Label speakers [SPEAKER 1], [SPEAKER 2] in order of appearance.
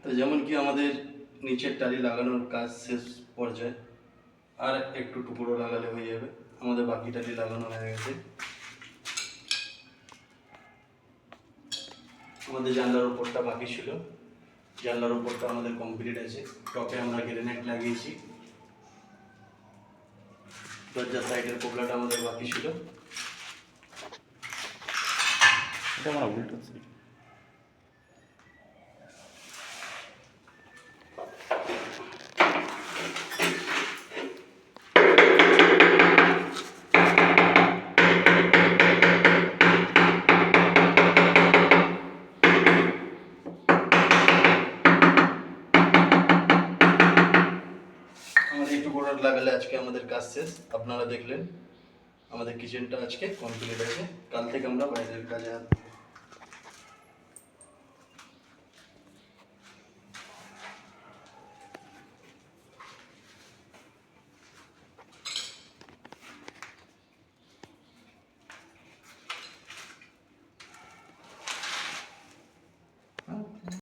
[SPEAKER 1] তো যেমন কি আমাদের নিচের টালি লাগানোর কাজ শেষ পর্যায়ে, আর একটু টুকরো লাগালে হয়ে যাবে। আমাদের বাকি টালি লাগানো হয়ে গেছে। আমাদের জানলার উপরটা বাকি ছিল, জানলার উপরটা আমাদের কমপ্লিট আছে। টপে আমরা গ্রেনাইট লাগিয়েছি। দরজার সাইডের কোবলাটা আমাদের বাকি ছিল।
[SPEAKER 2] এটা আমার উল্টো ছিল।
[SPEAKER 1] আমাদের একটু বর্ডার লাগালে আজকে আমাদের কাজ শেষ। আপনারা দেখলেন আমাদের কিচেনটা আজকে কমপ্লিট আছে। কাল থেকে আমরা বাইরের কাজে